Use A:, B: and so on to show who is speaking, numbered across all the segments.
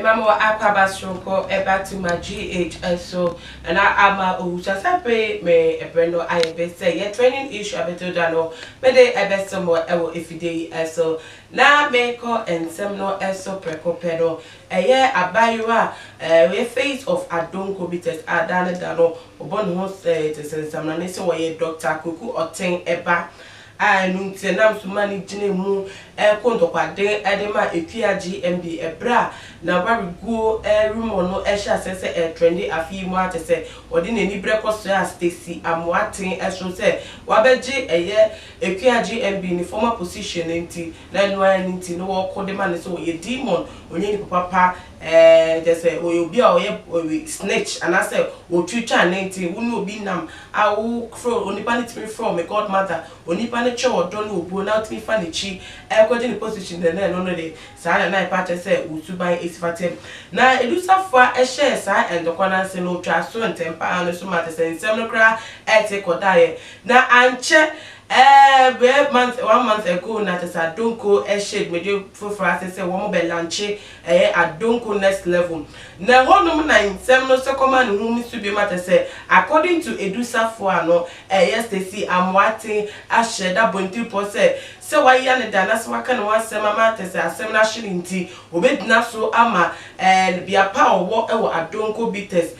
A: Mama Aquabastronco back to my GH so and I am Usasape me a brando I best say yeah training issue I better than no but they a best more if you day so now make and some no so precopedo a year abayua we face of Adonko bitters are done dano upon host to some nation where Dr. Kwaku Oteng eba nunti nam so mani gine mu kontokwaden edema epia GMB ebra na wariguo rumo no ehya sese trendy afi mu atese odi nani brekoso ya Stacy Amoateng eso se wabeji eye epia GMB ni former position nti na nwa nti no wokode man so ye demon onye ni papa just say obi a oye snitch and I say o twitwa nti wonu obi nam awu fro onipa ni timi from my godmother onipa ni che odo no obu na timi fa ni chi ekodi ni position de na no de sa na ipa say usuban esifatem na edusafo ehye sa endokwana se no twa so ntempa anu so mate se nsem no kra ete kodaye na anche 1 month ago na tesa donko shade media for say wo be lanche adonko next level na honum na nsem no so command hu mi su bi mate say according to edusafo ano Stacy Amoateng ahye da bonti po say why yan da na so waka no asem mate say asem na hye nti obedina so ama bia pa owo adonko bitters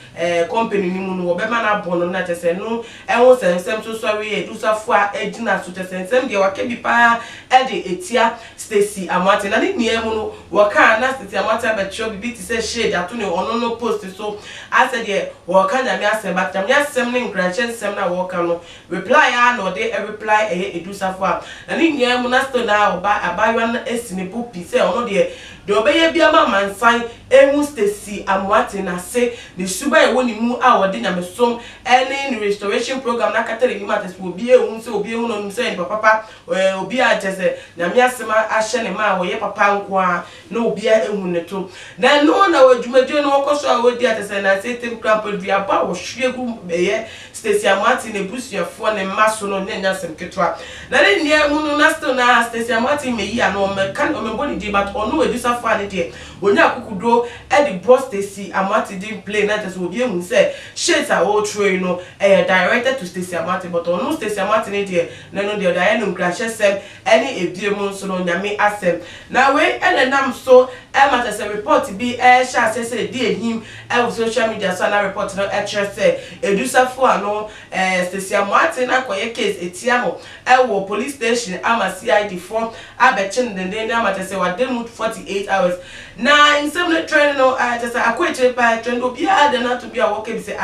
A: company ni mu no obema na bono na tese no ehun nsem so sorry edusafo na so tesensem de wake bi pa de etia Stacy Amoateng na ni niemu no waka na Stacy Amoateng be tro bi ti say shade ato ne ono no post so ase de waka na me asem batam ya asem ne nkranche sem na waka no reply ya no de reply edusafo na ni niemu na sto na oba abayo na esini pupi say ono de obeye bia ma mansan ehun Stacy Amoateng na say the suba e woni mu a wode nyamesom any restoration program na katere ni mates obi ehun say obi ehun no say papa obi a jese na me asema ahye ne ma wo ye papa nko a na obi ehun ne to na no na wadwumadwe no wokoso a wodi atese na say tem cramp bia ba wo hwegu beye Stacy Amoateng ne busuafo ne maso no ne nyasem ketwa na ne nie hunu na still na Stacy Amoateng me yi ano me kan o me body di but ono edusa fa ne de onya akukudo e di bro Stacy Amoateng di play na just obi ehun say shades are all true no directed to Stacy Amoateng but ono Stacy Amoateng ne de na no de da no nkrahye sem any ediemu so no nyame asem na we enenam so mata say report bi sha say di ehim social media so na report no say edusafo ano Stacy Amoateng na koye case etiamo wo police station ama CID form abechin den na mata say wa dem 48 hours na insem no training no just akwetire pa trend obi ada na to bi a work bi say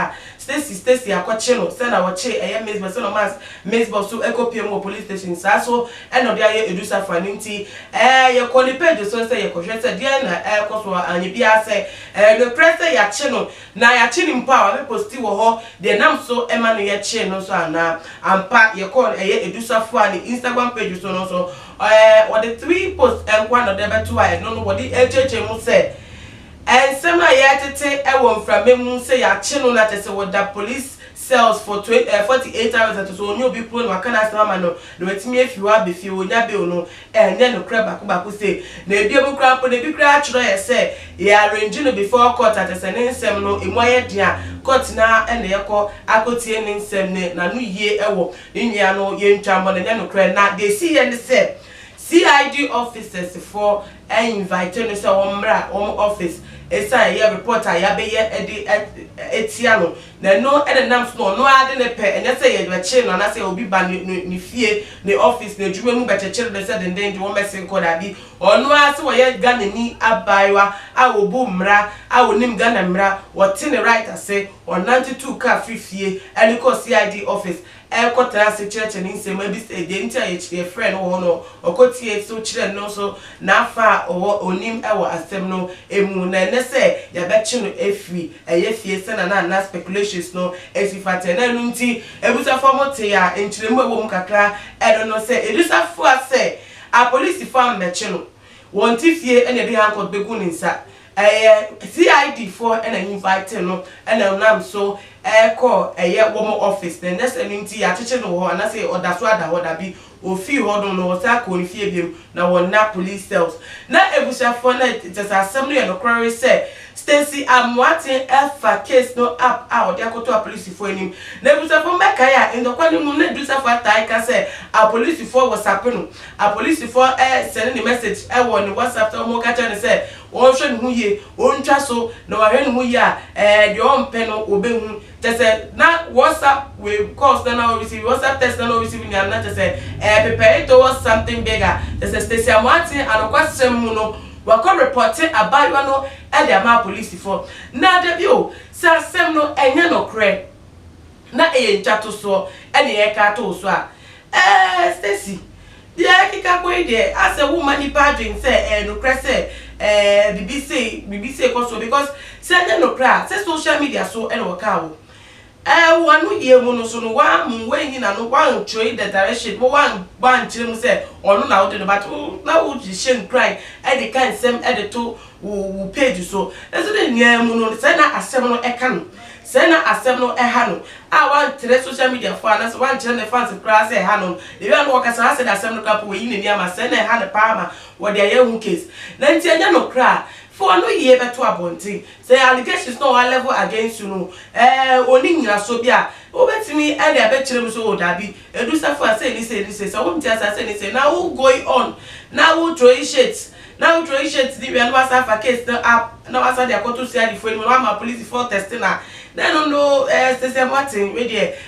A: Stacy akwache no say na wache baseball so no mas baseball so ekopiem police station so eno dia ye edusafo aninti ye call page so say ye kohwe say dia na koso anyi bia say le press ya che no na ya che ni mpa wa posti wo ho de nam so ema no ye che no so ana ampa ye call edusafo ani Instagram page so no so what the 3 posts and one of them 2 I no know what the mu say and some ya tete e won from me say ya che no na tese what the police cells for 48 hours and so onyo bi pro no aka na sama no no wetimi afiwa be fi onya be no enye no kra baku say na ebie mu kra po na bi kra chiro ye say ya arrange no before court at the nsem no emoye dia court na ene yeko akotie ne nsem ne na no yie ewo nya no ye ntwambo na no kra na they see and say CID officers for invite no say omra office esa ye reporter ya be ye etiano na no enenam so no ade ne pe enye say ye beche no na say obi ba ni fie ni office na dwuma mu beche de say den de wo messing code abi ono ase wo ye Ghana ni abaiwa a obu mra a onim Ghana mra what in the right ase on 92 car free fie any ko CID office ekotara se church ni nsem abi say de ntia ye friend wo no okotie so chire no so na afa onim ewo asem no emu na ne say ya beche no efi eye fie se na speculations no esifate na nunti ebusa formote ya enchiremu ewo mu kakra edo no say edusafo ase a police farm meche no wonti fie ene bi hankot begu ninsa CID for and invite no and nam so call woman office the next entity attention no and I say or that's what that be o fi hodon no sa ko ni fie biem na won na police cells na ebusa for na just assembly and query say Stacy Amoateng alpha case no up out there go to a police for him na ebusa for make ya in the kwani mu na ebusa for tai ka say a police for was happen a police for send the message on WhatsApp to mo ka tell say won hwe hu ye won twa so na wa hwe hu ye a de on pe no obehu just say na WhatsApp we course na receive WhatsApp text na receive ni na just say prepare towards something bigger. There's a Stacy Amoateng and question muno wako reporting about you no e dey ma police for na de bio say sem no enye no kre na e nchato so e dey e ka to so a Stacy the akika ko dey as a woman ni padwin say no kre say BBC so because say enye no kre say social media so e no waka wo one year no so no one when na no one trade the direction but one chim say or no na but na wo shame cry e dey kan sem e dey to wo page so so the nyam no say na asem no e kan say na asem no e ha no one trade social media for na so one channel the fans cry say ha no the one work as say asem no cap we yin ni ma say na ha na pa ma wo dey hu case na nti anya no cry for no year beto abonti say allegations no one level against you no oni nyina so bia obetimi e dey abekire so odabi edu safa say ni say so won tia say ni say now going on now who throw shit now throw shit the one was safa case no up now was dey akoto see the phone no ma police for testing na then no Stacy Amoateng we dey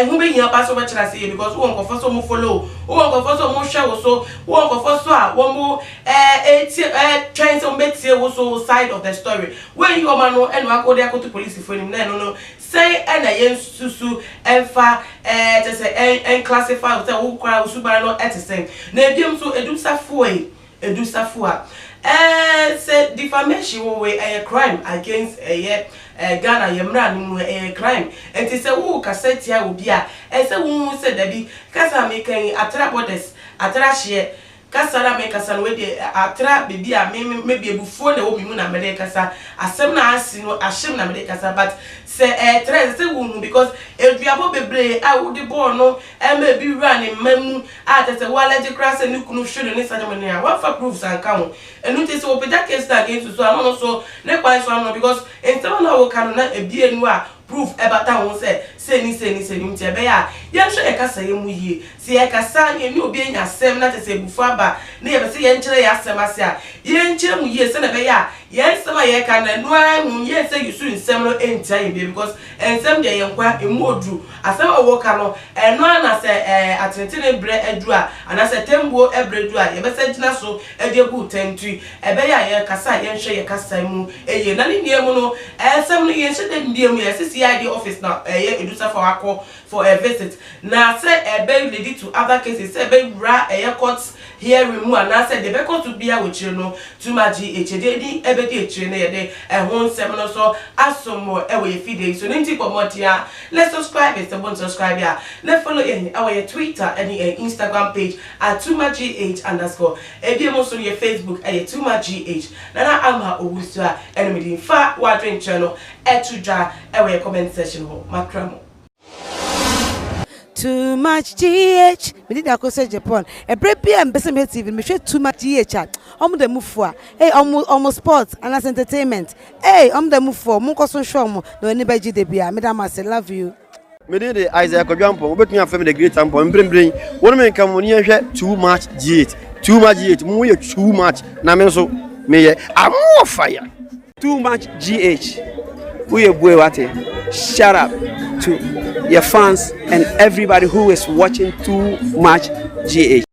A: who be here pass over chira say because who won go so mo follow who won go so mo share so who won go so a won mo trying to make so side of the story when you man no and wa go dey akoto police for him no say na yen susu enfa just say en classify say who cry who suba no etisen na ebiem so edu safua say defamation we a crime against Ghana yemra no a crime and say who cassette ya obi a say who say da bi kasa me kan atra borders atra hye kasara me kasa we dey atra bibi a maybe ebufuo na wo mi mu na me dey kasa asem na asi no ahyem na me dey kasa but say trend say wonu because eduabo bebre a wo dey ball no ma bi wura ne mamu a tete walaje krasa ni kunu hwede ne sadem ne a wa fa proofs an ka ho enu te say wo peda case against so no so ne kwan so no because entema na wo kan na ebie nu a proof ebata won say ni mtie be ya ye hwe e kasa ye mu yie se ye kasa ye ni obi enya asem na tese ebufu aba na ye be se ye nkyere ye asem ase a ye nkyere mu yie se na be ya ye nsem a ye kan na no anu ye se yusu nsem no entia ye because ensem de ye nkwa emu odru asem a wo ka no eno na se atentene bre edu a ana se tembo ebredu a ye be se gina so ede gu tentui e be ya ye kasa ye hwe ye kasa mu eye na ni niemu no ensem no ye hwe de ndiemu ye CID office now edusa for akọ for a visit na say be lead to other cases say be ra court hearing mu and say the be court to be a with you no too much HD ebe dey etire na ye dey ho nsem no so asomo we feed so nti pomotia let's subscribe if you want to subscribe ya let's follow in our Twitter and Instagram page at @2magh_ ebi mo so your Facebook @2magh na ama owusu enemy fa wadwen channel etudra we comment section ho makramo
B: Too much GH. We did that say Japan. A break and best TV. Me share too much GH. The move for. Hey, almost sports and as entertainment. Hey, the move for. Munko so show mo. No anybody de bia. Madam, I love you.
C: Me dey the Isaac Ojampo. We between family the great tampo. Bring. One man come money share too much GH. Too much GH. Mu ye too much. Na me so me I'm more fire.
D: Too much GH. We are boy what? Shout out to your fans and everybody who is watching Too Much GH.